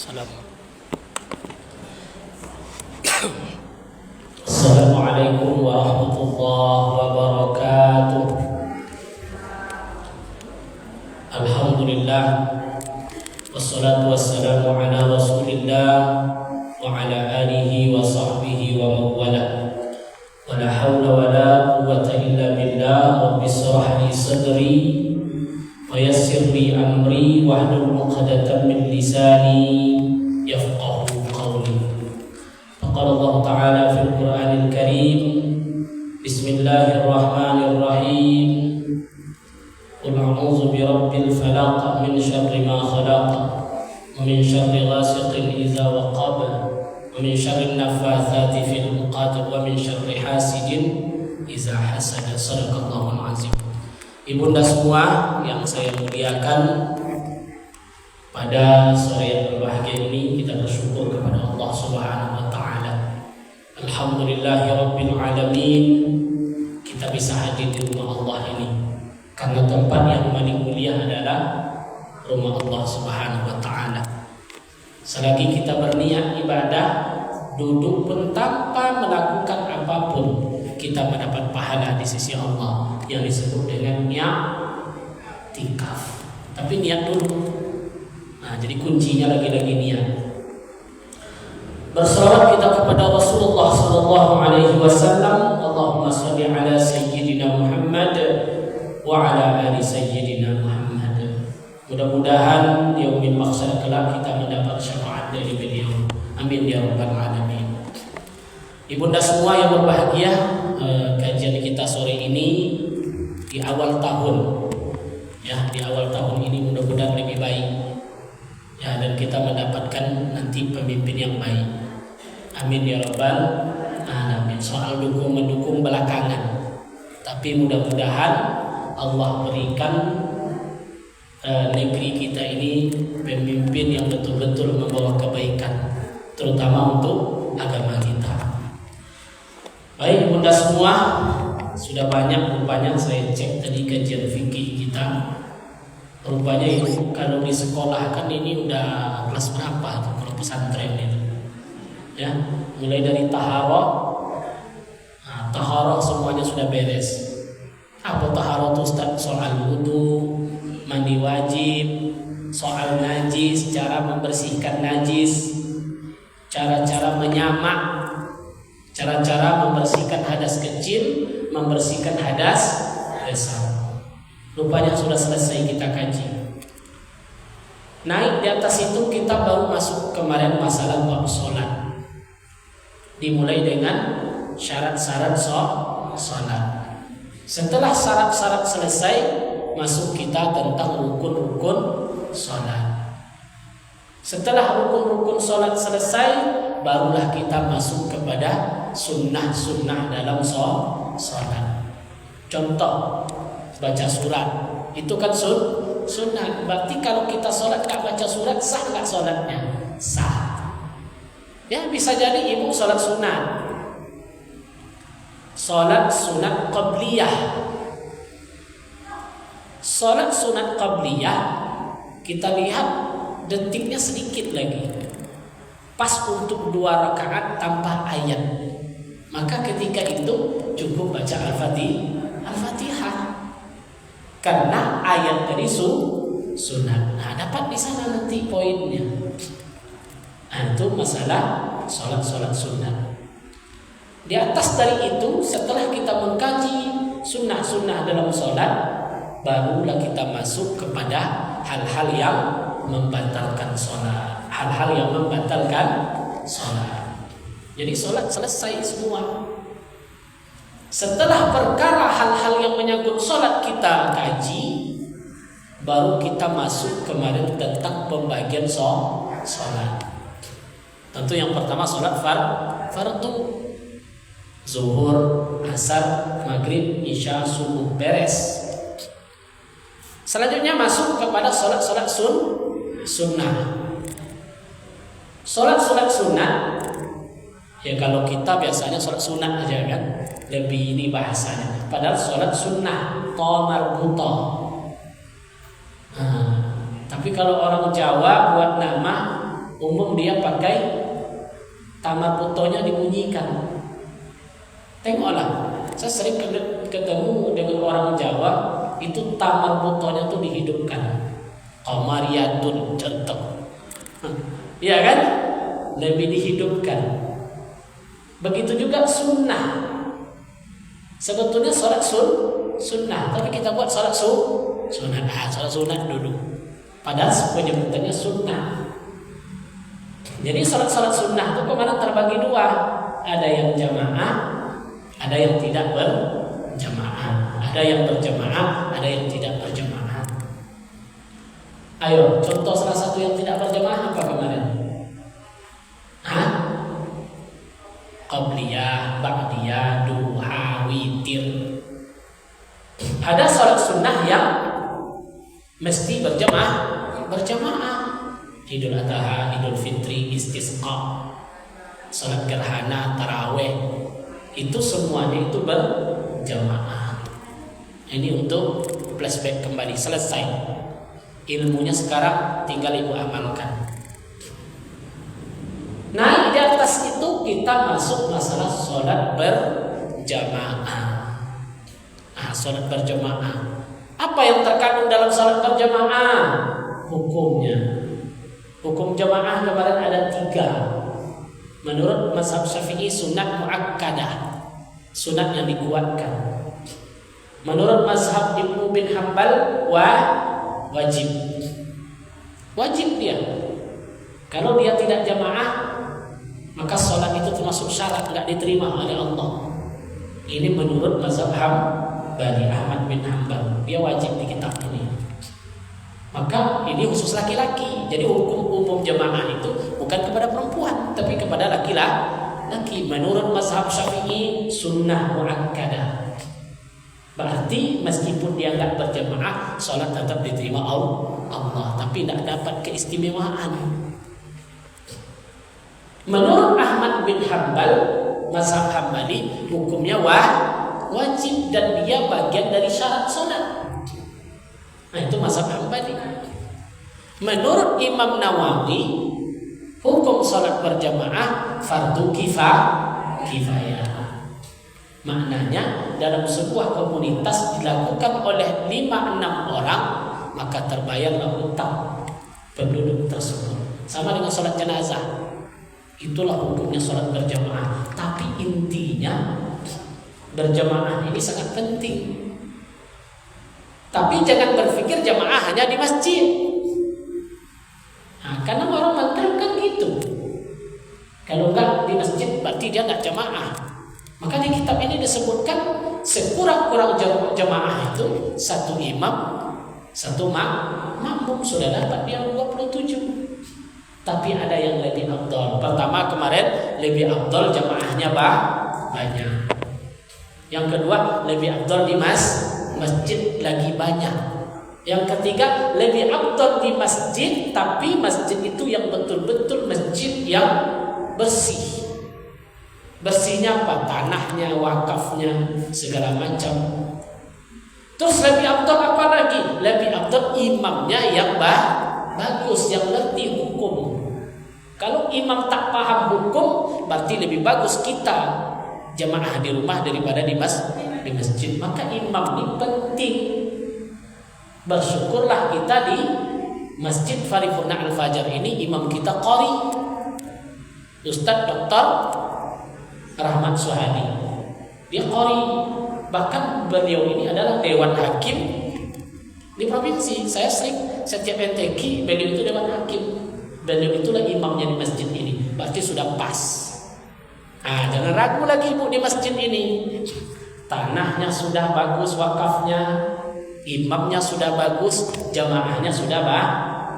Assalamualaikum warahmatullahi wabarakatuh. Alhamdulillah, wassalatu wassalamu ala rasulillah wa ala alihi wa sahbihi wa mawala. Wa la hawla wa la quwwata illa billah. Rabbi shrah li sadri wa yassir li amri wahlul 'uqdatam min lisani yafqahu qawli. Qala Allah Ta'ala fil Qur'anil Karim, Bismillahirrahmanirrahim. Qul a'udzu birabbil falaq min syarri ma khalaq wa min syarri ghasiqin idza waqab wa min syarri naffatsati fil 'uqad wa min syarri hasidin idza hasad. Shadaqallahul azim. Ibunda semua yang saya muliakan, pada sore yang berbahagia ini kita bersyukur kepada Allah Subhanahu wa taala. Alhamdulillahirabbil alamin, kita bisa hadir di rumah Allah ini karena tempat yang paling mulia adalah rumah Allah Subhanahu wa taala. Selagi kita berniat ibadah, duduk pun tanpa melakukan apapun, kita mendapat pahala di sisi Allah yang disebut dengan i'tikaf. Tapi niat dulu. Nah, jadi kuncinya lagi-lagi niat. Bersolawat kita kepada Rasulullah sallallahu alaihi wasallam. Allahumma shalli ala sayyidina Muhammad wa ala ali sayyidina Muhammad. Mudah-mudahan di yaumil mahsyar kelak kita mendapat syafaat dari beliau. Amin ya rabbal alamin. Ibunda semua yang berbahagia, kajian kita sore ini di awal tahun. Ya, di awal tahun ini mudah-mudahan lebih baik. Ya, dan kita mendapatkan nanti pemimpin yang baik. Amin ya rabbal alamin. Soal mendukung belakangan, tapi mudah-mudahan Allah berikan negeri kita ini pemimpin yang betul-betul membawa kebaikan, terutama untuk agama kita. Baik bunda semua, sudah banyak rupanya saya cek tadi kajian fikih kita. Rupanya itu kalau di sekolah kan ini udah kelas berapa tuh kalau pesantren itu? Ya, mulai dari taharah. Nah, taharah semuanya sudah beres. Apa taharah itu Ustaz? Soal wudu, mandi wajib, soal najis, cara membersihkan najis, cara-cara menyamak, cara-cara membersihkan hadas kecil, membersihkan hadas besar. Rupanya sudah selesai kita kaji. Naik di atas itu kita baru masuk kemarin masalah bab sholat. Dimulai dengan syarat-syarat sholat. Setelah syarat-syarat selesai, masuk kita tentang rukun-rukun sholat. Setelah rukun-rukun sholat selesai, barulah kita masuk kepada sunnah-sunnah dalam sholat. Contoh, baca surat, itu kan sunnah. Berarti kalau kita sholat gak baca surat, sah gak sholatnya? Sah. Ya, bisa jadi ibu sholat sunat. Sholat sunat qabliyah. Sholat sunat qabliyah, kita lihat detiknya sedikit lagi, pas untuk 2 rakaat tanpa ayat. Maka ketika itu cukup baca Al-Fatihah. Karena ayat dari sunat. Nah, dapat di sana nanti poinnya. Nah, itu masalah sholat sunat. Di atas dari itu, setelah kita mengkaji sunnah-sunnah dalam sholat, barulah kita masuk kepada hal-hal yang membatalkan sholat. Hal-hal yang membatalkan sholat. Jadi sholat selesai semua. Setelah perkara hal-hal yang menyangkut sholat kita kaji, baru kita masuk kemarin tentang pembagian sholat. Tentu yang pertama sholat fardu, zuhur, asar, maghrib, isya, subuh, beres. Selanjutnya masuk kepada sholat sunnah. Sholat sunnah, ya kalau kita biasanya sholat sunat aja kan, lebih ini bahasanya. Padahal sholat sunnah, marbutoh. Tapi kalau orang Jawa buat nama umum dia pakai tamar putonya dibunyikan. Tengoklah, saya sering ketemu dengan orang Jawa, itu tamar putonya tuh dihidupkan. Qamariyatun contoh. Iya kan? Lebih dihidupkan. Begitu juga sunnah. Sebetulnya sholat sunnah, tapi kita buat sholat sunat. Sholat sunat dulu. Padahal penyebutannya sunnah. Jadi sholat sunnah itu kemarin terbagi dua. Ada yang jamaah, ada yang tidak berjamaah. Ada yang berjamaah, ada yang tidak berjamaah. Ayo, contoh salah satu yang tidak berjamaah apa kemarin? Qabliyah, ba'diyah, duha, witir. Ada sholat sunnah yang mesti berjamaah. Idul Adha, Idul Fitri, Istisqa, sholat gerhana, taraweh. Itu semuanya itu berjamaah. Ini untuk flashback kembali, selesai. Ilmunya sekarang tinggal ibu amalkan. Nah, di atas itu kita masuk masalah sholat berjamaah. Sholat berjamaah. Apa yang terkandung dalam sholat berjamaah? Hukumnya. Hukum jamaah kemarin ada 3. Menurut mazhab Syafi'i sunat muakkadah, sunat yang dikuatkan. Menurut mazhab Ibnu bin Hanbal wajib. Wajib dia. Kalau dia tidak jamaah, maka sholat itu termasuk syarat, tidak diterima oleh Allah. Ini menurut mazhab Hambali, Ahmad bin Hanbal. Dia wajib di kitab ini. Maka ini khusus laki-laki. Jadi hukum umum jamaah itu bukan kepada perempuan, tapi kepada laki-laki. Menurut mazhab Syafi'i sunnah muakkadah. Berarti meskipun dia nggak berjamaah, sholat tetap diterima Allah, tapi tidak dapat keistimewaan. Menurut Ahmad bin Hanbal, mazhab Hambali, hukumnya wajib dan dia bagian dari syarat sholat. Nah, itu mazhab Hambali. Menurut Imam Nawawi, hukum sholat berjamaah fardu kifayah. Maknanya dalam sebuah komunitas dilakukan oleh 5-6 orang, maka terbayarlah hutang penduduk tersebut. Sama dengan sholat jenazah. Itulah hukumnya sholat berjamaah. Tapi intinya berjamaah ini sangat penting. Tapi jangan berpikir jamaah hanya di masjid. Karena orang Maghrib kan gitu. Kalau enggak di masjid berarti dia enggak jamaah. Maka di kitab ini disebutkan sekurang-kurang jamaah itu 1 imam, 1 makmum, sudah dapat dia 27. Tapi ada yang lebih afdal. Pertama kemarin lebih afdal jamaahnya banyak. Yang kedua lebih afdal di masjid lagi banyak. Yang ketiga lebih afdal di masjid, tapi masjid itu yang betul-betul masjid yang bersih. Bersihnya apa? Tanahnya, wakafnya, segala macam. Terus lebih afdal apa lagi? Lebih afdal imamnya yang bagus, yang ngerti hukum. Kalau imam tak paham hukum, berarti lebih bagus kita jamaah di rumah daripada di masjid. Maka imam ini penting. Bersyukurlah kita di Masjid Paripurna Al-Fajar ini imam kita qari, Ustadz Dr. Rahmat Suhadi. Dia qari. Bahkan beliau ini adalah dewan hakim di provinsi. Saya setiap NTQ beliau itu dewan hakim. Beliau itulah imamnya di masjid ini. Berarti sudah pas. Jangan ragu lagi ibu di masjid ini. Tanahnya sudah bagus, wakafnya, imamnya sudah bagus, jamaahnya sudah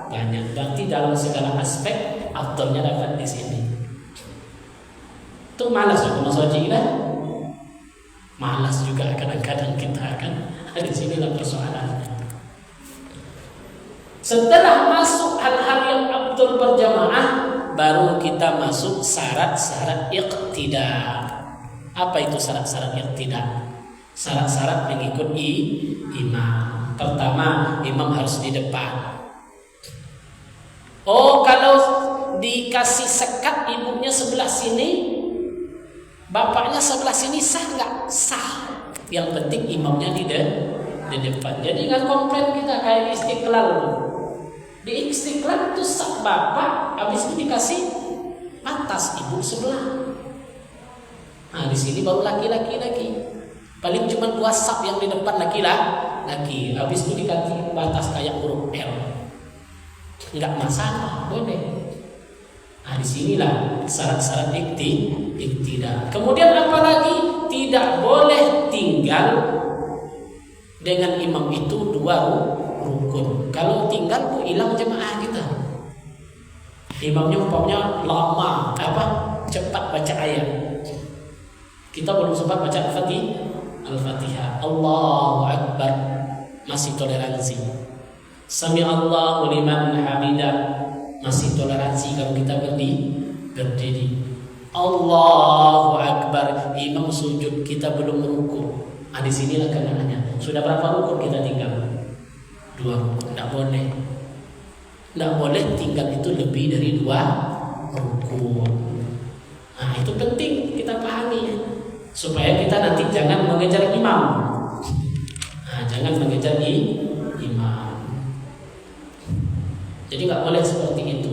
banyak. Berarti dalam segala aspek afdalnya dapat di sini. Tuh malas ya masuk haji kan? Malas juga kadang-kadang kita kan. Di sinilah persoalannya. Setelah masuk hal-hal yang afdal berjamaah, baru kita masuk syarat-syarat iqtida. Apa itu syarat-syarat iqtida? Syarat-syarat mengikuti imam. Pertama, imam harus di depan. Kalau di dikasih sekat ibunya sebelah sini, bapaknya sebelah sini, sah nggak? Sah. Yang penting imamnya di depan. Jadi nggak komplain kita kayak di Istiqlal. Di Istiqlal itu sah bapak, habis itu dikasih atas ibu sebelah. Nah di sini baru laki-laki lagi. Paling cuma 2 saf yang di depan laki-laki. Habis itu dikasih batas kayak huruf L. Nggak masalah, boleh. Nah disinilah syarat-syarat iktidah. Kemudian apa lagi? Tidak boleh tinggal dengan imam itu 2 rukun. Kalau tinggal tuh hilang jemaah kita. Imamnya umpamanya lama, cepat baca ayat. Kita belum sempat baca Al-Fatihah. Allahu Akbar, masih toleransi. Sami Allahu liman hamidah, masih toleransi kalau kita berdiri. Allahu Akbar, imam sujud, kita belum rukuk. Nah di sinilah kenangannya. Sudah berapa rukun kita tinggal? 2 rukun. Tidak boleh tinggal itu lebih dari 2 rukun. Nah itu penting kita pahami supaya kita nanti jangan mengejar imam. Nah jangan mengejar imam. Jadi nggak boleh seperti itu.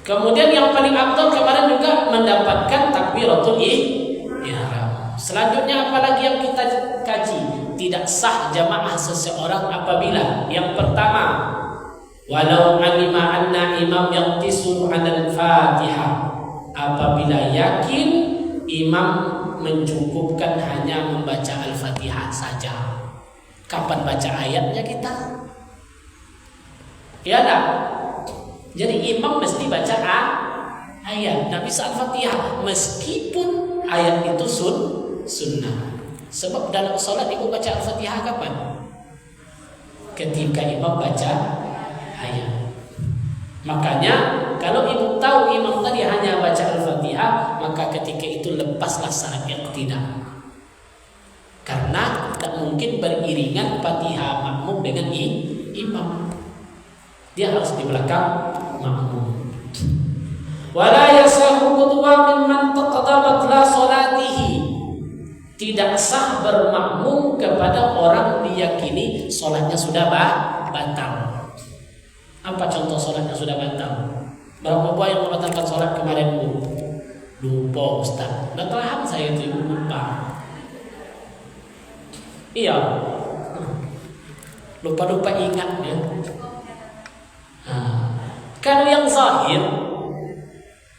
Kemudian yang paling afdal kemarin juga mendapatkan takbiratul ihram. Selanjutnya apalagi yang kita kaji? Tidak sah jamaah seseorang apabila yang pertama, walau alima anna imam yaqtisuru 'alal Fatihah, apabila yakin imam mencukupkan hanya membaca Al-Fatihah saja. Kapan baca ayatnya kita? Ya enggak? Jadi imam mesti baca ayat. Tidak bisa Al-Fatihah meskipun ayat itu sunnah. Sebab dalam sholat ibu baca Al-Fatihah kapan? Ketika imam baca ayat. Makanya kalau ibu tahu imam tadi hanya baca Al-Fatihah, maka ketika itu lepaslah syarat iqtidah. Karena tak mungkin beriringan Fatihah makmum dengan imam. Dia harus di belakang makmum. Wala yasahu qudwa mimman taqaddamat la salatihi. Tidak sah bermakmum kepada orang diyakini sholatnya sudah batal. Apa contoh sholatnya sudah batal? Berapa buah yang membatalkan sholat kemarin Bu? Lupa Ustaz. Nggak paham saya itu Ibu, lupa. Iya. Lupa ingat ya. Kalau yang zahir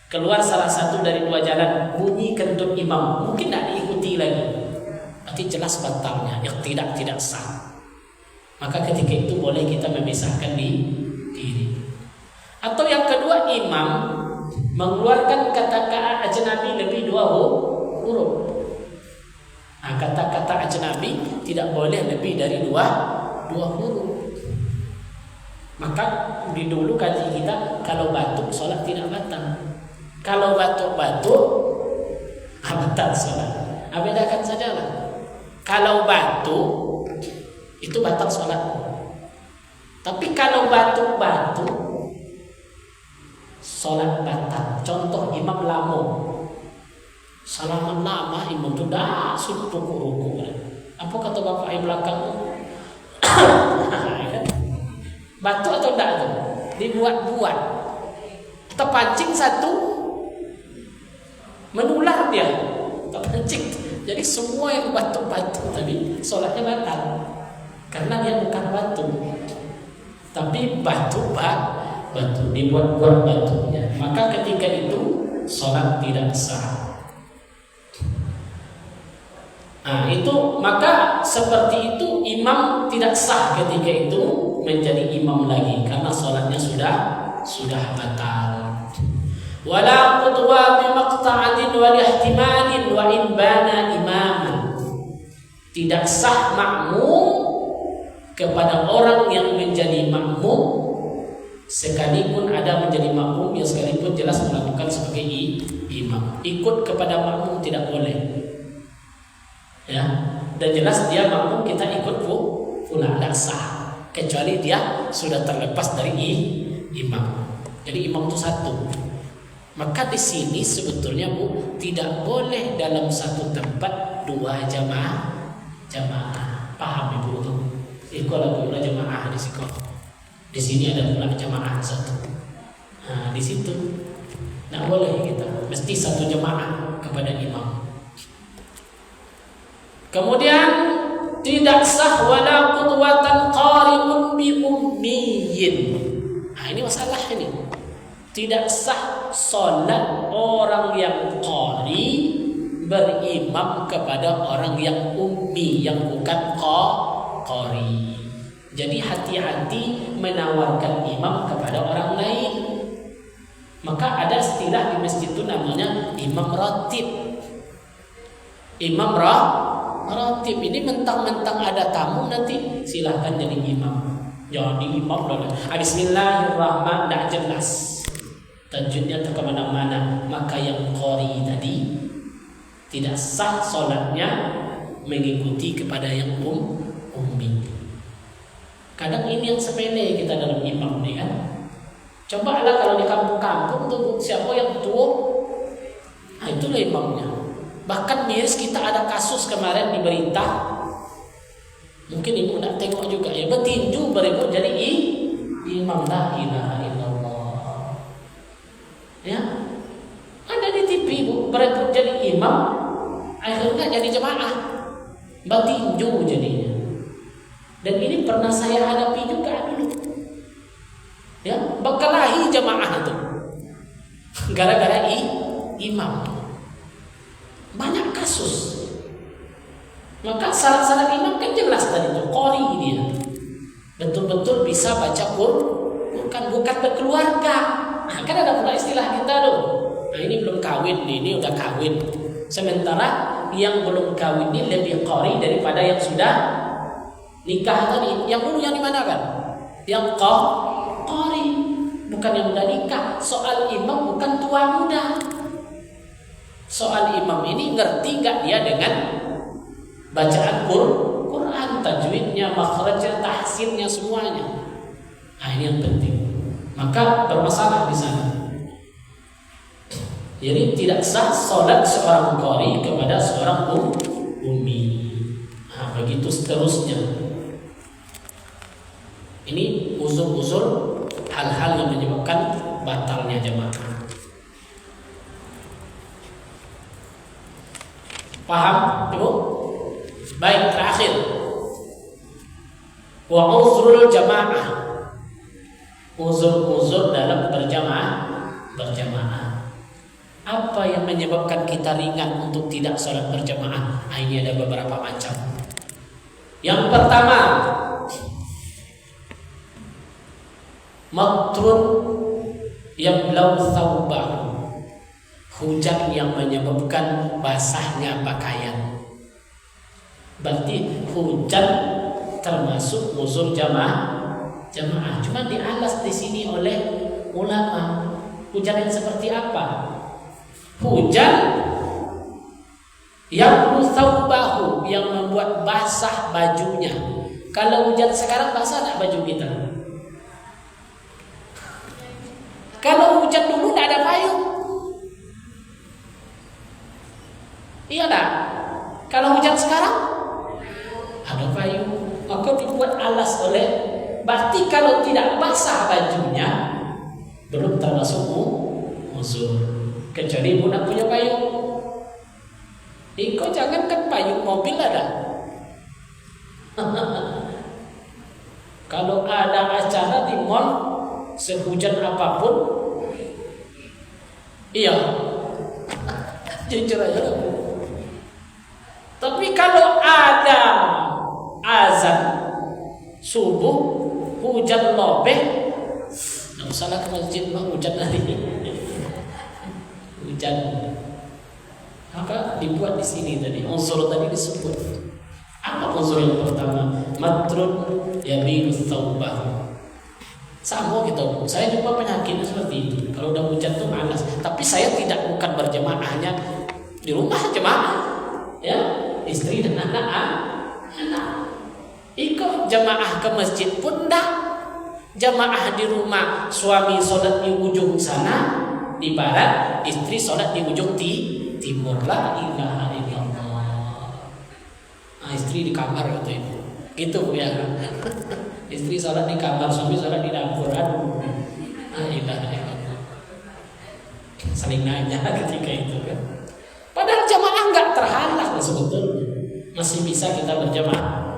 keluar salah satu dari 2 jalan, bunyi kentut imam, mungkin tidak diikuti lagi, berarti jelas batalnya, yang tidak sah. Maka ketika itu boleh kita memisahkan diri. Atau yang kedua, imam mengeluarkan kata-kata ajnabi lebih 2 huruf. Nah, kata-kata ajnabi tidak boleh lebih dari 2 huruf. Maka di dulu kaji kita, kalau batuk sholat tidak batal. Kalau batuk-batuk batal sholat. Bedakan sajalah. Kalau batuk itu batal sholat. Tapi kalau batuk-batuk sholat batal. Contoh imam lamo, salaman lama imam itu dah suruh ruku. Apa kata bapak yang belakang? Batuk atau tidak tuh? Dibuat-buat. Terpancing satu, menular dia. Terpancing. Jadi semua yang batuk-batuk tadi sholatnya batal. Karena dia bukan batuk, tapi batu dibuat-buat batunya. Maka ketika itu sholat tidak sah. Nah itu, maka seperti itu imam tidak sah ketika itu menjadi imam lagi karena sholatnya sudah batal. Wala qudwa bimaqta'atin wal ihtimalin wa in bana imaman. Tidak sah makmum kepada orang yang menjadi makmum sekalipun ada menjadi makmum yang sekalipun jelas melakukan sebagai imam. Ikut kepada makmum tidak boleh. Ya, dan jelas dia makmum kita ikut pula tidak sah. kecuali dia sudah terlepas dari imam. Jadi imam itu satu. Maka di sini sebetulnya Bu, tidak boleh dalam satu tempat dua jamaah. Paham Ibu tuh? Kalau pula jamaah di sini. Di sini ada pula jamaah satu. Nah, di situ tidak boleh kita. Mesti satu jamaah kepada imam. Kemudian tidak sah wala qudwatan qari'un bi ummiyin. Nah, ini masalah ini. Tidak sah salat orang yang qari berimam kepada orang yang ummi, yang bukan qari. Jadi hati-hati menawarkan imam kepada orang lain. Maka ada istilah di masjid itu namanya imam ratib. Imam ratib ini mentang-mentang ada tamu nanti silahkan jadi imam. Jadi imam loh. Bismillahirrahmanirrahim, tidak jelas. Tajwidnya tak kemana-mana. Maka yang qari tadi tidak sah solatnya mengikuti kepada yang ummi. Kadang ini yang sepele kita dalam imam nih kan. Cobalah kalau di kampung-kampung tuh siapa yang tua, nah itulah imamnya. Bahkan miris kita ada kasus kemarin di berita, mungkin ibu nak tengok juga ya, bertinju berebut jadi imam. La ilaha illallah. Ya, ada di TV Bu, berebut jadi imam, akhirnya jadi jemaah, bertinju jadinya. Dan ini pernah saya hadapi juga dulu. Ya, berkelahi jemaah itu gara-gara imam. Banyak kasus. Maka syarat-syarat imam kan jelas tadi itu, qari dia. Betul-betul bisa baca Quran, bukan berkeluarga. Nah, kan ada pula istilah kita tuh. Nah, ini belum kawin nih, ini udah kawin. Sementara yang belum kawin ini lebih qari daripada yang sudah nikah tadi. Yang dulu yang di mana kan? Yang qari, bukan yang udah nikah. Soal imam bukan tua muda. Soal imam ini ngerti gak dia dengan bacaan Quran, tajwidnya, makhrajnya, tahsinnya, semuanya. Nah, ini yang penting. Maka bermasalah di sana. Jadi tidak sah solat seorang qari kepada seorang ummi. Nah, begitu seterusnya. Ini usul-usul hal-hal yang menyebabkan batalnya jemaah. Paham, Ibu? Baik, terakhir. Wa uzrul jamaah. Uzur-uzur dalam berjamaah. Apa yang menyebabkan kita ringan untuk tidak sholat berjamaah? Nah, ini ada beberapa macam. Yang pertama, matrun yang blau thawbah, hujan yang menyebabkan basahnya pakaian. Berarti hujan termasuk uzur jamaah. Cuma dialas di sini oleh ulama. Hujan yang seperti apa? Hujan yang thawbahu, yang membuat basah bajunya. Kalau hujan sekarang basah tak baju kita? Kalau hujan dulu tidak ada payung. Iya tak? Kalau hujan sekarang ada payung. Maka dibuat alas oleh. Berarti kalau tidak basah bajunya belum termasuk uzur. Kecuali ibu nak punya payung. Kau jangankan payung mobil ada. Kalau ada acara di mall sehujan apapun, iya, jujur aja. Tapi kalau ada azan subuh, hujan lobeh, nggak usahlah ke masjid, mah hujan hari ini. Hujan. Maka dibuat di sini tadi. Unsur tadi disebut. Apa unsur yang pertama? Matrun yamilu thawbah. Sama kita. Saya juga penyakitnya seperti itu. Kalau udah hujan tuh malas. Tapi saya tidak bukan berjemaahnya di rumah jemaah. Ya, istri dan anak. Ikut jamaah ke masjid pun enggak. Jamaah di rumah, suami sholat di ujung sana di barat, istri sholat di ujung timur. La ilaha illallah. Nah, istri di kamar gitu ibu. Gitu ya. Istri sholat di kamar, suami sholat di dapur. Aduh. La ilaha illallah. Saling nanya ketika itu kan. Padahal jamaah enggak terhalang sebetulnya. Masih bisa kita berjamaah.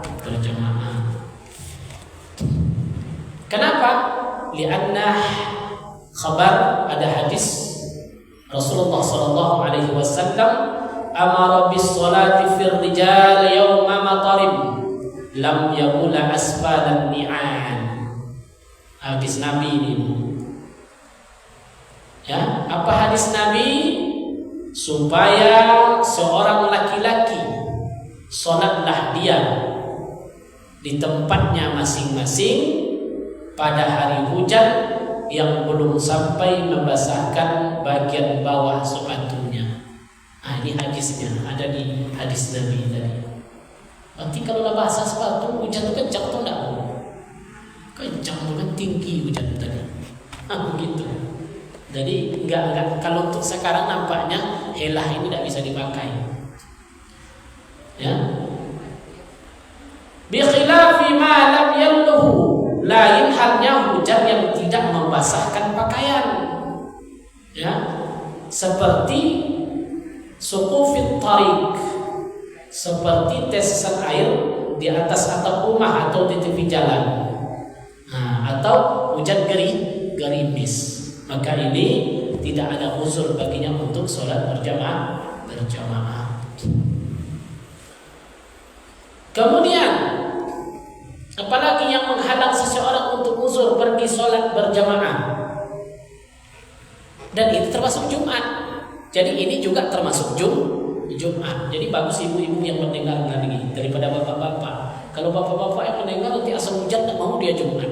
Kenapa? Lianna khabar, ada hadis Rasulullah sallallahu alaihi wasallam amara bis salati fir rijal yawma matarib lam yaqula asfalan ni'an. Hadis Nabi ini. Ya, apa hadis Nabi? Supaya seorang laki-laki salatlah dia di tempatnya masing-masing pada hari hujan yang belum sampai membasahkan bagian bawah sepatunya. Nah, ini hadisnya ada di hadis Nabi tadi. Nanti kalau udah basah sepatu, hujan itu kencang atau enggak? Kencang banget, tinggi hujan tadi. Nah, begitu. Jadi enggak kalau untuk sekarang nampaknya helah ini tidak bisa dipakai. Ya. Bi khilafi ma lam yalluhu, lain halnya hujan yang tidak membasahkan pakaian. Ya. Seperti suqufit tariq, seperti tetesan air di atas atap rumah atau di tepi jalan. Nah, atau hujan gerimis. Maka ini tidak ada uzur baginya untuk sholat berjamaah. Kemudian apalagi yang menghalang seseorang untuk uzur pergi sholat berjamaah. Dan itu termasuk Jumat. Jadi ini juga termasuk Jumat. Jadi bagus ibu-ibu yang mendengar lagi daripada bapak-bapak. Kalau bapak-bapak yang mendengar nanti asal hujan tak mau dia Jumat.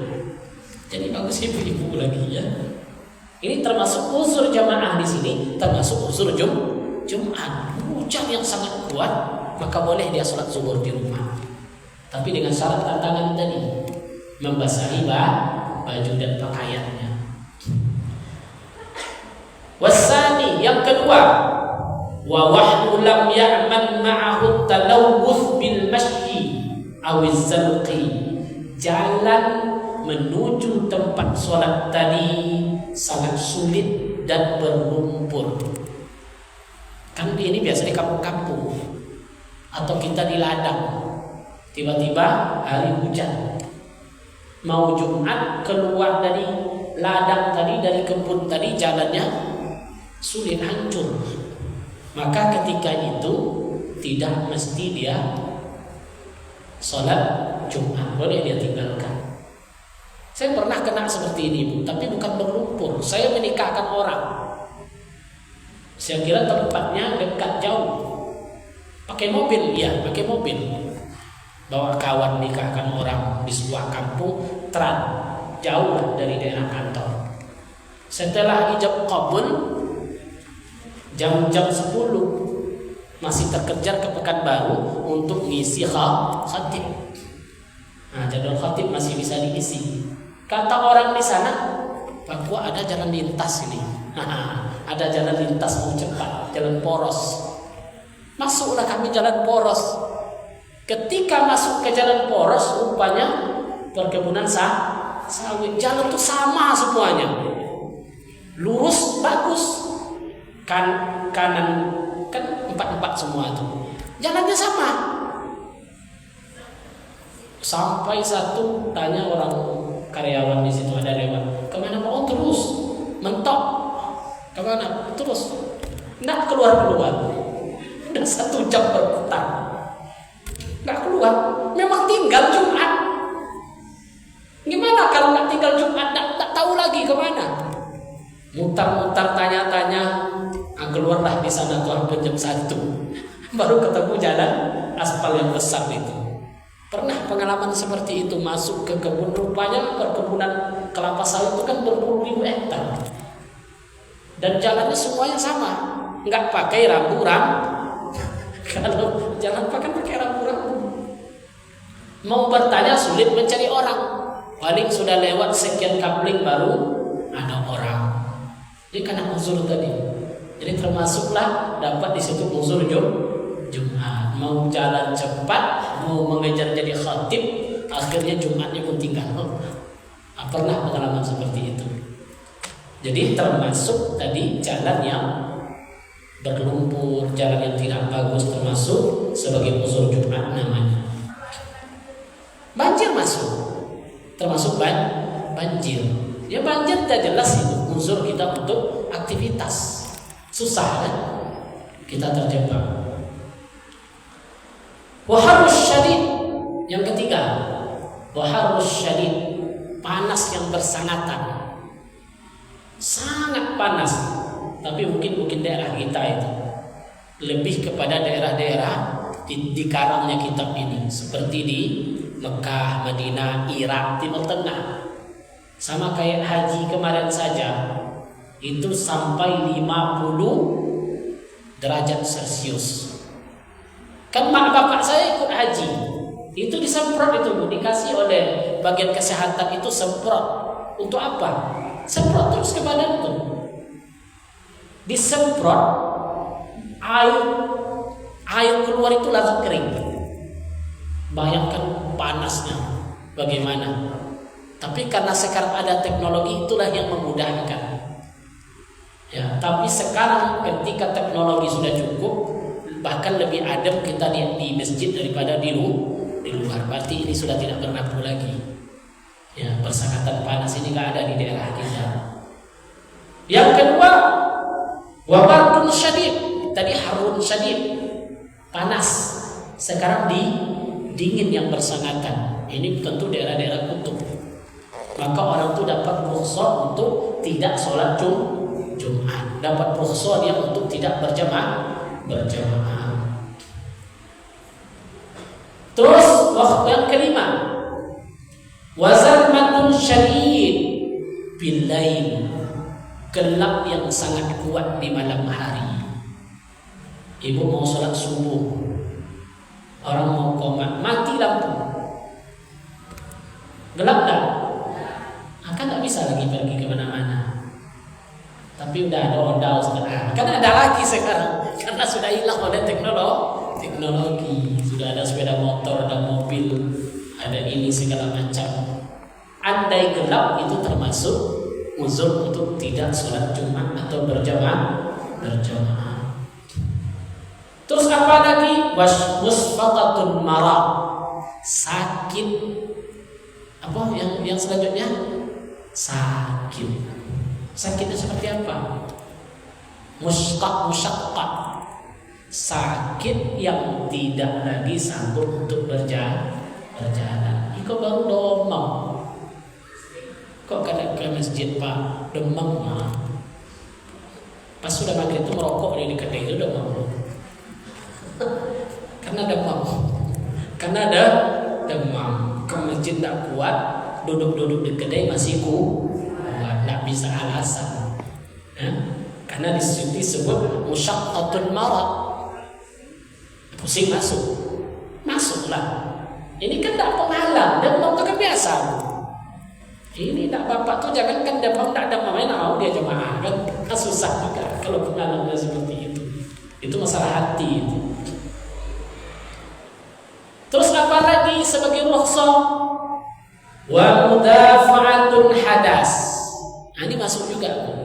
Jadi bagus ibu-ibu lagi ya. Ini termasuk uzur jamaah di sini, termasuk uzur Jumat. Hujan yang sangat kuat, maka boleh dia sholat zuhur di rumah. Tapi dengan syarat tantangan tadi, membasahi baju dan pakaiannya. Wasani, yang kedua, wa wahyu lam ya'man ma'ahu talawuth bil masyi awiz zalqi. Jalan menuju tempat sholat tadi sangat sulit dan berlumpur. Kan ini biasa di kampung-kampung atau kita di ladang. Tiba-tiba hari hujan, mau Jumat, keluar dari ladang tadi, dari kebun tadi, jalannya sulit, hancur. Maka ketika itu tidak mesti dia sholat Jumat, boleh dia tinggalkan. Saya pernah kena seperti ini, Bu, tapi bukan berlumpur. Saya menikahkan orang. Saya kira tempatnya dekat jauh. Pakai mobil, ya, pakai mobil. Bawa kawan nikahkan orang di sebuah kampung jauh dari daerah kantor. Setelah ijab qabul jam 10 masih terkejar ke Pekanbaru untuk ngisi khatib. Nah, jadwal khatib masih bisa diisi. Kata orang di sana, Papua ada jalan lintas ini. Ada jalan lintas mau cepat, jalan poros. Masuklah kami jalan poros. Ketika masuk ke jalan poros, rupanya perkebunan sawit. Jalan itu sama semuanya, lurus bagus. Kanan kan empat semua itu. Jalannya sama. Sampai satu tanya orang karyawan di situ, ada lewat, kemana mau? Terus mentok. Kemana? Terus. Nggak keluar. Udah 1 jam berputar. Nggak keluar. Memang tinggal Jumat. Gimana kalau nggak tinggal Jumat? Nggak tahu lagi kemana. Mutar-mutar tanya-tanya. Keluarlah di sana tuh hampir jam 1. Baru ketemu jalan aspal yang besar itu. Pernah pengalaman seperti itu, masuk ke kebun. Rupanya perkebunan kelapa sawit itu kan berpuluh-ribu hektar. Dan jalannya semuanya sama, nggak pakai rambu-rambu. Kalau jalan pakai rambu-rambu. Mau bertanya sulit mencari orang. Paling sudah lewat sekian kapling baru ada orang. Jadi karena uzur tadi. Jadi termasuklah dapat di situ uzur Jumat. Mau jalan cepat, mau mengejar jadi khatib, akhirnya Jumatnya pun tinggal. Pernah pengalaman seperti itu. Jadi termasuk tadi jalan yang berlumpur, jalan yang tidak bagus, termasuk sebagai uzur Jumat namanya. Banjir masuk, termasuk banjir. Ya banjir tidak jelas itu uzur kita untuk aktivitas. Susah kan? Kita terjebak. Waharus syadid. Yang ketiga, waharus syadid, panas yang bersangatan. Sangat panas. Tapi mungkin daerah kita itu lebih kepada daerah-daerah di karangnya kitab ini, seperti di Mekah, Madinah, Irak, Timur Tengah. Sama kayak haji kemarin saja, itu sampai 50 derajat Celcius. Kan mak bapak saya ikut haji, itu disemprot itu, dikasih oleh bagian kesehatan itu semprot. Untuk apa? Semprot terus ke badan tuh. Disemprot, air keluar itu langsung kering. Bayangkan panasnya bagaimana. Tapi karena sekarang ada teknologi, itulah yang memudahkan. Ya, tapi sekarang ketika teknologi sudah cukup, bahkan lebih adem kita di masjid daripada di luar. Berarti ini sudah tidak berlaku lagi. Ya, persangatan panas ini nggak ada di daerah kita. Yang kedua, wabardun syadid. Tadi harun syadid, panas. Sekarang dingin yang bersangatan. Ini tentu daerah-daerah kutub. Maka orang itu dapat rukhsah untuk tidak sholat Jumat. Dapat rukhsah dia untuk tidak berjamaah. Terus waktu yang kelima, wazalmatun syadid billail, gelap yang sangat kuat di malam hari. Ibu mau sholat subuh, orang mau qomat, mati lampu, gelap dah, akan tak bisa lagi pergi kemana-mana. Tapi udah ada Honda sekarang, kan ada lagi sekarang, karena sudah hilang oleh teknologi. Sudah ada sepeda motor, ada mobil, ada ini segala macam. Andai gelap itu termasuk uzur untuk tidak sholat Jumat atau berjamaah. Terus apa lagi? Musfaqatun marad, sakit. Apa yang selanjutnya? Sakit. Sakitnya seperti apa? Musyaqqah. Sakit yang tidak lagi sanggup untuk berjalan. Kok baru demam? Kok kadang ke masjid Pak demam? Pas sudah maghrib itu merokok di kedai itu demam. Karena ada demam. Ke masjid tidak kuat, duduk di kedai masih kuat, tidak bisa alasan. Karena disebut musyaqqatun marad. Pusing masuklah. Ini kan tidak penghalang, demam itu kan biasa. Ini tidak bapak tuh jangan kan demam tak demam, mau dia jemaah kan susah juga kalau penghalangnya seperti itu. Itu masalah hati itu. Terus apa lagi sebagai rukhsah? Wa mudafa'atun hadas. Ini masuk juga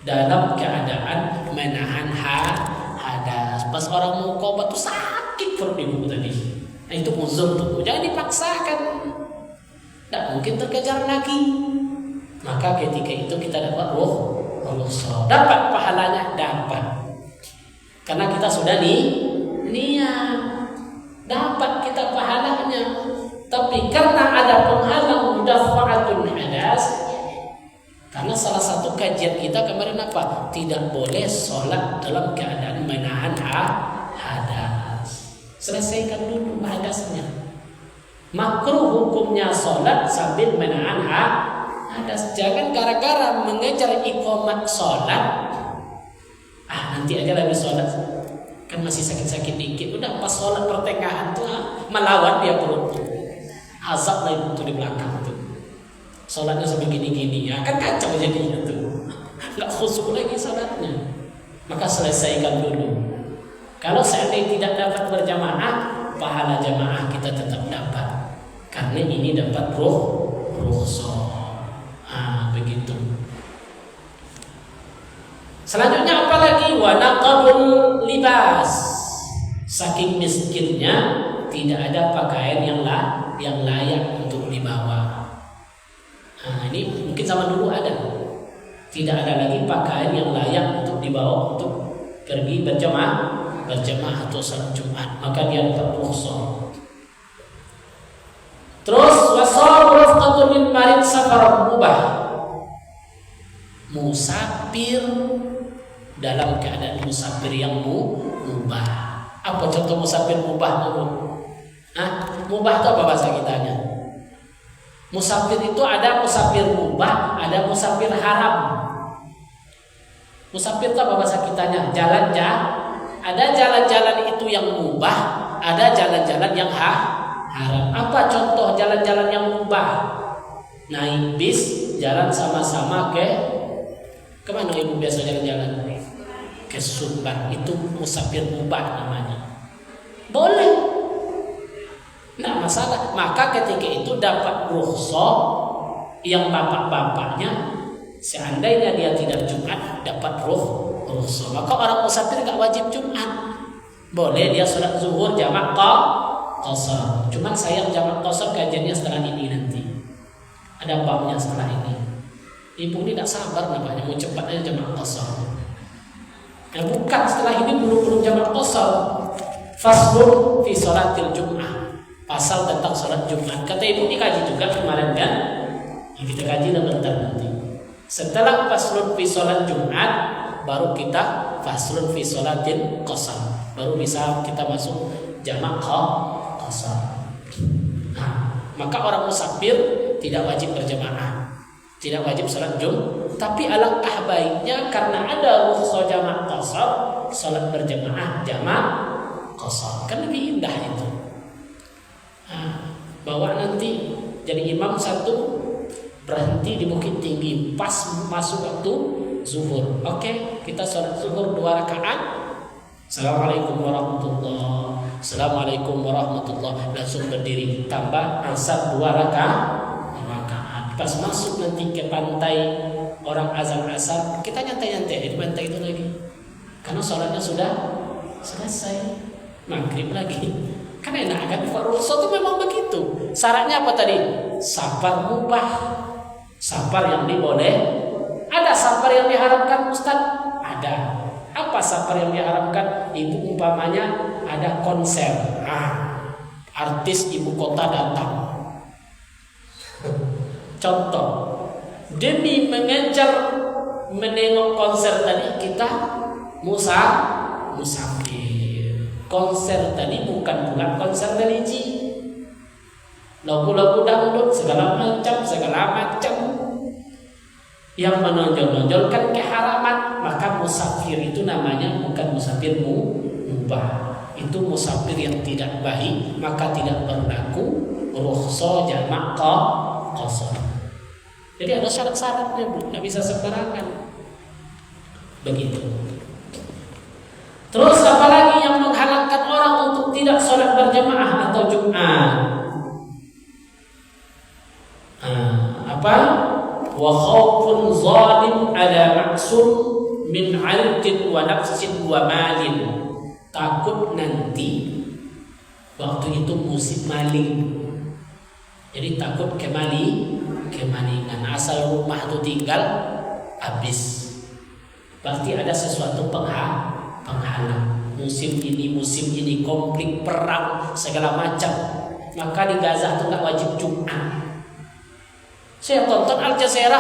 dalam keadaan menahan hadas. Pas orang mau qomat tuh sakit perut ibu tadi. Nah, itu uzur tuh. Jangan dipaksakan. Tak mungkin terkejar lagi. Maka ketika itu kita dapat rukhsah. Dapat pahalanya, dapat. Karena kita sudah niat. Dapat kita pahalanya. Tapi karena ada penghalang mudafa'atun hadas. Karena salah satu kajian kita kemarin apa? Tidak boleh sholat dalam keadaan menahan hadas. Selesaikan dulu hadasnya. Makruh hukumnya sholat sambil menahan hadas. Jangan gara-gara mengejar iqamat sholat. Nanti aja lagi sholat. Kan masih sakit-sakit dikit. Udah pas sholat pertengahan tuh melawan dia perut. azab lagi tuh di belakang tuh. Sholatnya sampai gini-gini, ya kan kacau jadinya tuh. Nggak khusyuk lagi sholatnya. Maka selesaikan dulu. Kalau seandainya tidak dapat berjamaah, pahala jamaah kita tetap dapat. Karena ini dapat rukhsah. Begitu. Selanjutnya apa lagi? Wa naqabul libas. Saking miskinnya tidak ada pakaian yang layak untuk dibawa. Ini mungkin zaman dulu ada. Tidak ada lagi pakaian yang layak untuk dibawa untuk pergi berjamaah atau salat Jumat. Maka dia dapat rukhsah. Terus wasal rafqatun min marid safar mubah. Musafir dalam keadaan musafir yang mubah. Apa contoh musafir mubah dulu? Mubah itu apa bahasa kitanya? Musafir itu ada musafir mubah, ada musafir haram. Musafir itu apa bahasa kitanya? Jalan-jalan. Ada jalan-jalan itu yang mubah, ada jalan-jalan yang haram. Apa contoh jalan-jalan yang mubah? Naik bis, jalan sama-sama kemana ibu biasa jalan-jalan? Ke Subang. Itu musafir mubah namanya. Boleh. Nah masalah. Maka ketika itu dapat rukhsah yang bapak-bapaknya, seandainya dia tidak Jumat dapat rukhsah. Maka orang musafir nggak wajib Jumat. Boleh dia sholat zuhur jamak qashar. Cuman sayang jamak qashar kajiannya setelah ini nanti. Ada babnya setelah ini. Ibu ini tidak sabar nampaknya mau cepat aja jamak qashar. Nah, bukan setelah ini belum jamak qashar. Faslun fi sholatil Jum'ah. Pasal tentang sholat Jumat. Kata ibu dikaji juga kemarin kan? Yang kita kaji bentar nanti. Setelah faslun fi sholat Jumat, baru kita faslun fi sholatil qashar. Baru bisa kita masuk jamak qashar. Nah, maka orang musafir tidak wajib berjamaah. Tidak wajib sholat Jumat. Tapi alangkah baiknya karena ada rukhsah jamak qashar, sholat berjamaah jamak qashar. Kan lebih indah itu. Bawa nanti jadi imam satu berhenti di Bukit Tinggi pas masuk waktu zuhur. Oke, kita sholat zuhur 2 rakaat. Assalamualaikum warahmatullahi. Assalamualaikum warahmatullahi. Langsung berdiri. Tambah asar 2 rakaat. Pas masuk nanti ke pantai orang azan asar, kita nyantai-nyantai di pantai itu lagi. Karena sholatnya sudah selesai. Maghrib lagi. Kan enak kan? Rukhsah itu memang begitu. Syaratnya apa tadi? Safar mubah. Safar yang diboleh. Ada safar yang diharamkan Ustaz? Ada. Apa safar yang diharamkan? Ibu umpamanya ada konser. Artis ibu kota datang. Contoh, demi mengejar menengok konser tadi kita musafir. Konser tadi bukan pula konser religi. Lagu-lagu dangdut segala macam yang menonjol-nonjolkan keharaman, maka musafir itu namanya bukan musafir mubah. Itu musafir yang tidak baik, maka tidak berlaku rukhsah jamak qashar. Jadi ada syarat-syaratnya, Bu, nggak bisa sembarangan. Begitu. Terus apalagi yang menghalangkan orang untuk tidak sholat berjamaah atau Jumat? Apa? Wa khaufun zalim ala ma'sum min 'irqin wa nafsin wa malin. Takut nanti waktu itu musim maling. Jadi takut kemalingan. Asal rumah itu tinggal habis. Pasti ada sesuatu penghalang. Musim ini konflik, perang, segala macam. Maka di Gaza itu nggak wajib Jumat. Saya tonton Al Jazeera.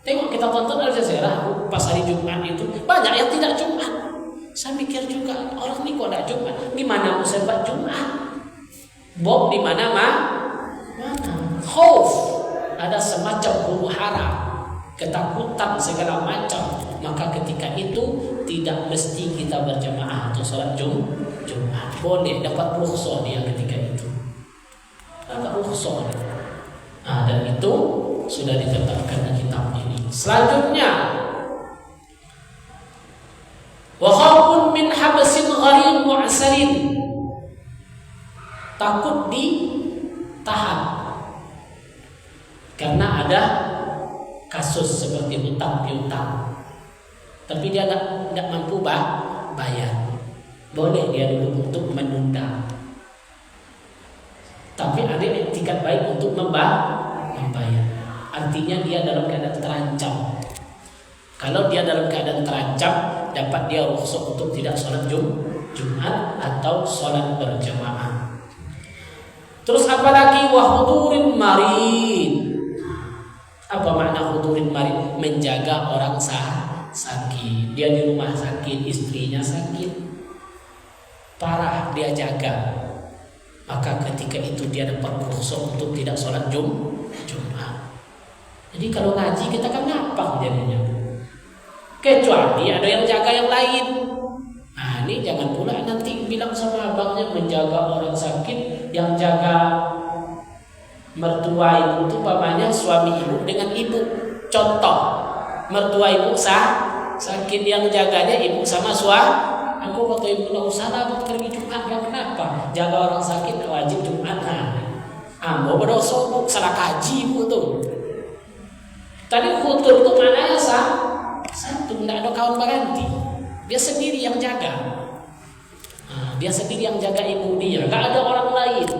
Tengok kita tonton Al Jazeera pas hari Jumat itu banyak yang tidak Jumat. Saya mikir juga orang ini kok tidak Jumat. Gimana mau sempat Jumat? Bob di mana khauf, ada semacam huru hara, ketakutan segala macam. Maka ketika itu tidak mesti kita berjamaah atau sholat Jumat. Boleh dapat rukhsah dia ketika itu. Dapat rukhsah. Dan itu sudah ditetapkan di kitab ini. Selanjutnya, wa khaufun min habsin gharir mu'sarin, takut ditahan karena ada kasus seperti hutang piutang, tapi dia tidak mampu bayar. Boleh dia dulu untuk menunda, tapi ada etikat baik untuk membayar. Artinya dia dalam keadaan terancam. Kalau dia dalam keadaan terancam, dapat dia rukhsah untuk tidak sholat Jumat atau sholat berjamaah. Terus apalagi wa hudurin marid. Apa makna hudurin marid? Menjaga orang sakit. Dia di rumah sakit, istrinya sakit, parah, dia jaga. Maka ketika itu dia dapat rukhsah untuk tidak sholat Jumat. Jadi kalau ngaji kita kan gampang jadinya. Kecuali ada yang jaga yang lain. Ini jangan pula nanti bilang sama abangnya menjaga orang sakit, yang jaga mertua ibu itu pamannya suami ibu dengan ibu. Contoh, mertua ibu sakit, yang jaganya ibu sama suami. Aku waktu ibu nggak usah lah, aku pergi Jumat, kenapa? Jaga orang sakit wajib Jumat. Ambo berdosa bu, salah kaji bu tuh. Tadi khutur itu maknanya satu, tidak ada kawan berganti. Dia sendiri yang jaga. Dia sendiri yang jaga ibu dia, nggak ada orang lain.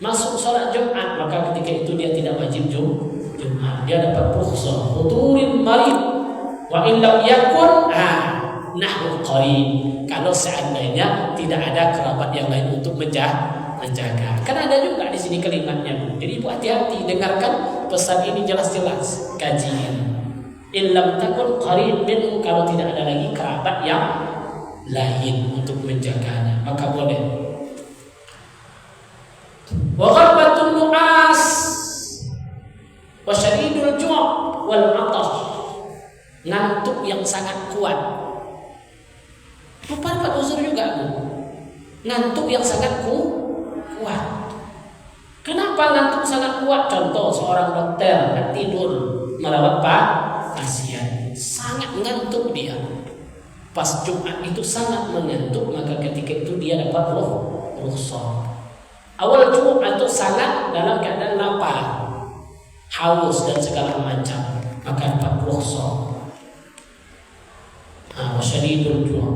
Masuk sholat Jumat, maka ketika itu dia tidak wajib Jumat. Dia dapat rukhsah. Hudurin marid wa illam yakun nahwu qarib. Kalau seandainya tidak ada kerabat yang lain untuk menjaga. Kan ada juga di sini kalimatnya, Bu. Jadi ibu hati-hati dengarkan pesan ini jelas-jelas, kajian. Illam takun qarib minhu, kalau tidak ada lagi kerabat yang lain untuk menjaganya, maka boleh. Wa ghalbatun nu'as wa syadidul ju' wal 'atash, ngantuk yang sangat kuat. Lupa dapat uzur juga, Bu. Ngantuk yang sangat kuat. Kenapa ngantuk sangat kuat? Contoh seorang dokter nggak tidur merawat pasien, sangat ngantuk dia. Pas Jumat itu sangat mengantuk, maka ketika itu dia dapat rukhsah. Awal Jumat itu sangat dalam keadaan lapar, haus dan segala macam, maka dapat rukhsah. Wasyadidul ju'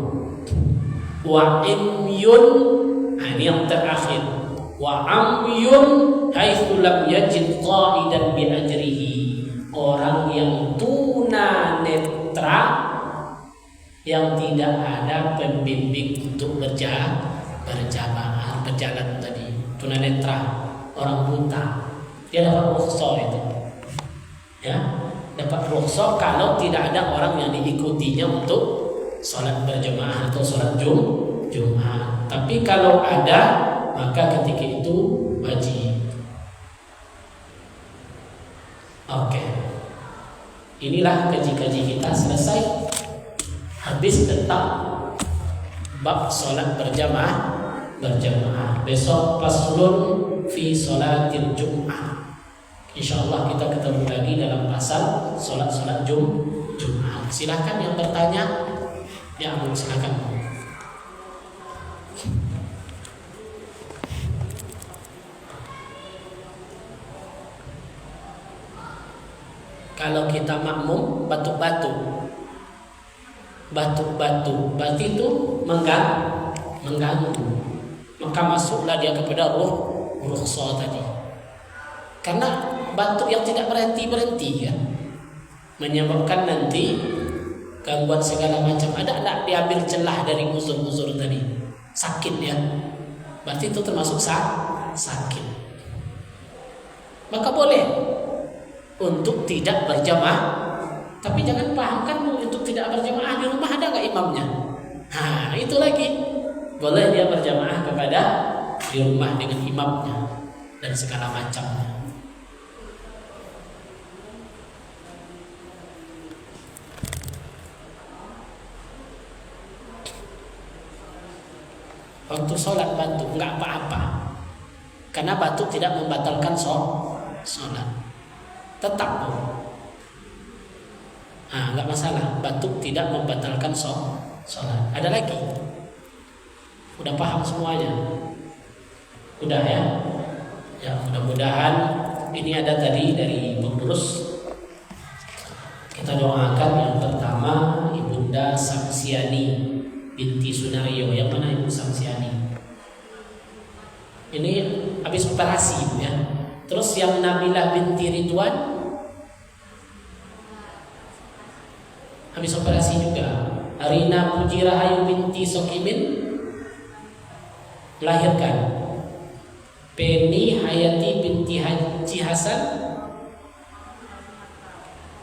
wa imyun, ini yang terakhir. Wa amyun haitsu lam yajid qaidan bi ajrihi, orang yang tunanetra yang tidak ada pembimbing untuk berjamaah berjalan tadi. Tunanetra, orang buta, dia dapat rukhsah itu. Ya, dapat rukhsah kalau tidak ada orang yang diikutinya untuk sholat berjamaah atau sholat Jumat. Tapi kalau ada, maka ketika itu wajib. Oke. Inilah kaji-kaji kita selesai. Habis tentang bab sholat berjamaah. Besok faslun fi sholatil Jum'ah. Insyaallah kita ketemu lagi dalam pasal sholat Jumat. Silakan yang bertanya. Ya, silakan. Kalau kita makmum batuk-batuk, berarti itu mengganggu, maka masuklah dia kepada rukhsah tadi. Karena batuk yang tidak berhenti ya, menyebabkan nanti gangguan segala macam. Ada diambil celah dari uzur-uzur tadi, sakit ya, berarti itu termasuk sakit. Maka boleh untuk tidak berjamaah, tapi jangan pahamkan untuk tidak berjamaah di rumah ada nggak imamnya. Itu lagi boleh dia berjamaah kepada di rumah dengan imamnya dan segala macamnya. Waktu sholat batuk nggak apa-apa, Karena batuk tidak membatalkan sholat. Tetap nggak masalah. Batuk tidak membatalkan sholat. Ada lagi? Udah paham semuanya? Udah ya? Ya, mudah-mudahan ini ada tadi dari pengurus. Kita doakan yang pertama Ibunda Samsiani binti Sunario. Yang mana Ibu Samsiani? Ini habis operasi ya. Terus yang Nabilah binti Ridwan habis operasi juga. Rina Puji Rahayu binti Sokimin melahirkan. Penny Hayati binti Haji Hasan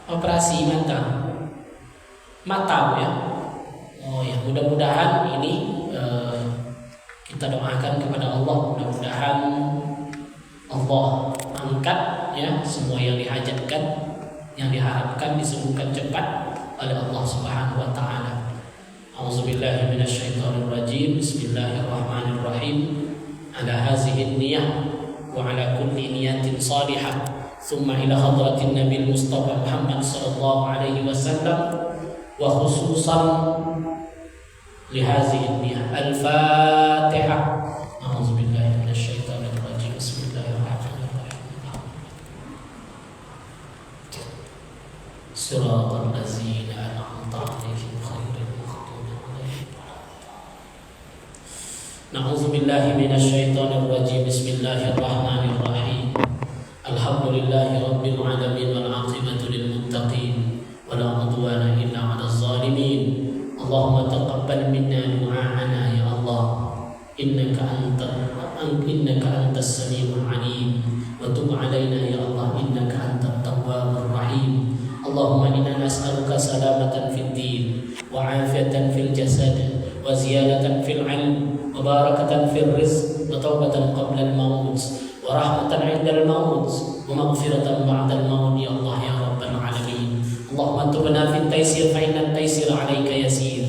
operasi mata ya. Oh ya, mudah-mudahan ini kita doakan kepada Allah, mudah-mudahan Allah angkat ya semua yang dihajatkan, yang diharapkan disembuhkan cepat oleh Allah Subhanahu wa taala. A'udzubillahi minasyaitonirrajim. Bismillahirrahmanirrahim. Ala hazihi niyah wa ala kulli niyatin salihah. Thumma ila hadratin Nabi Mustafa Muhammad sallallahu alaihi wasallam wa khususan li hazihi niyah. Al-Fatihah. A'udzubillahi minasyaitonirrajim. Bismillahirrahmanirrahim. Shiratal ladzina an'amta 'alaihim ghairil maghdubi 'alaihim waladdallin. Na'udzu billahi minasyaitonir rajim. Bismillahirrahmanirrahim. Alhamdulillahi rabbil alamin wal 'aqibatu lil muttaqin wa la 'udwana illa 'alaz zalimin. Allahumma taqabbal minna du'a'ana ya Allah. Innaka antas samiul 'alim wa tub 'alaina ya Allah innaka antat tawwabur rahim. Allahumma inna nas'aluka salamatan fid din wa 'afiyatan fil jasad wa ziyadatan fil 'ilm wa barakatan fil rizq wa taubatan qabla al-maut wa rahmatan 'inda al-maut wa maghfiratan ba'da al-maut ya Allah ya rabbal alamin. Allahumma tubna fit taysir fa inna at-taysir 'alayka yasir.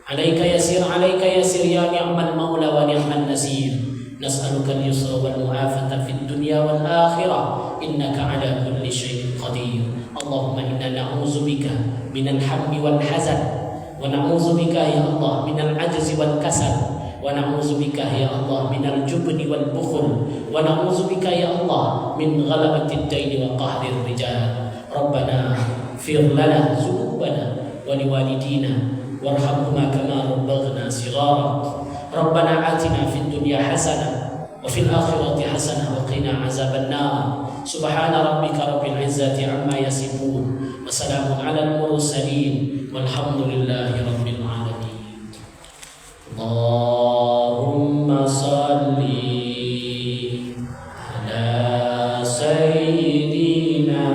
'Alayka yasir 'alayka yasir ya ni'mal maula wa ni'man nasir. Nas'aluka al-yusra wal mu'afata fid dunya wal akhirah innaka 'ala kulli syai'in qadir. Allahumma inna na'udzubika minal hammi wal hazan wa na'udzubika ya Allah minal ajzi wal kasal wa na'udzubika ya Allah minal jubni wal bukhl wa na'udzubika ya Allah min ghalabatid daini wa qahrir rijal. Rabbana fir lana dzunubana wa liwalidina warhamhuma kama rabbaghna shighara. Rabbana atina fid dunya hasanah wa fil akhirati hasanah wa qina azaban nar. Subhana rabbika rabbil izzati amma yasifun wa salamun alal mursalin walhamdulillahi rabbil alamin. Allahumma salli ala sayyidina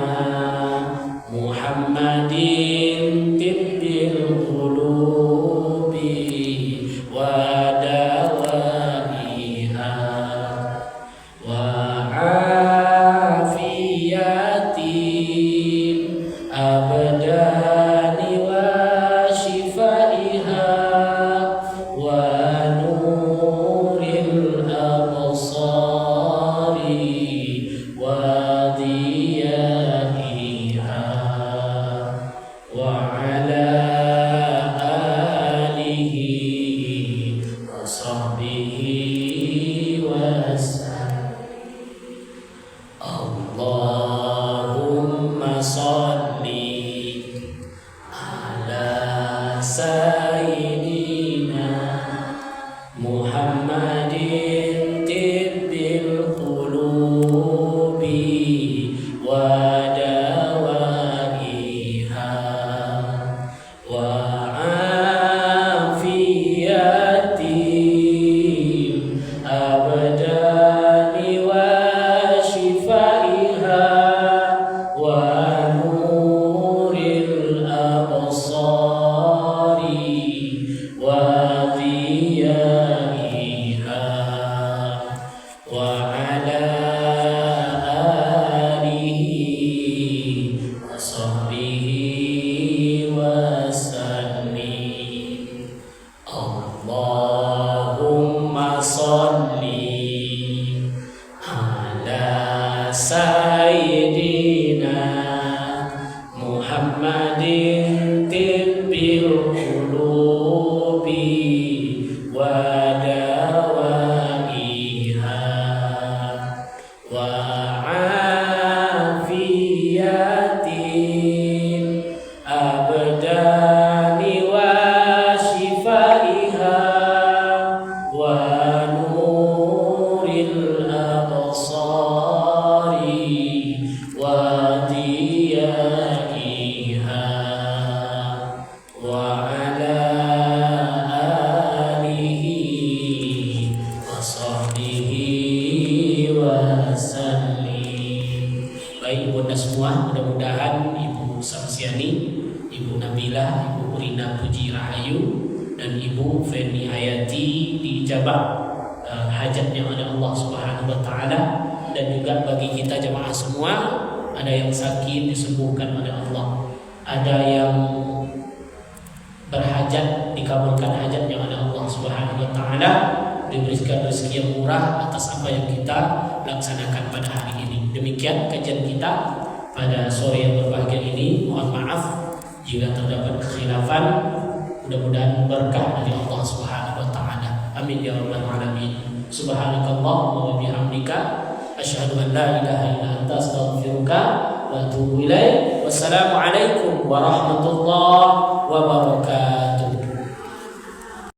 Muhammadin tibbil qulubi wa dawaiha wa abdani wa shifaiha wa nuril absari wa diyaiha wa ala alihi wa sahbihi wa sallam. Allahumma salli ala sayyidina Muhammadin tibbil qulubi wa وأديائها وعلى آله وصحبه وسلم. Baik Bunda semua, mudah-mudahan Ibu Samsiani, Ibu Nabila, Ibu Rina Puji Rahayu, dan Ibu Feni Hayati diijabah hajatnya oleh Allah Subhanahu wa taala, dan juga bagi kita jemaah semua, ada yang sakit disembuhkan oleh Allah, ada yang berhajat dikabulkan hajatnya oleh Allah Subhanahu wa taala, diberikan rezeki yang murah atas apa yang kita laksanakan pada hari ini. Demikian kajian kita pada sore yang berbahagia ini. Mohon maaf jika terdapat kekhilafan. Mudah-mudahan berkah dari Allah Subhanahu wa taala. Amin ya rabbal alamin. Subhanakallahumma wa bihamdika asyhadu an la ilaha illa anta astaghfiruka wa atubu ilaik. Wassalamu alaikum warahmatullahi wabarakatuh.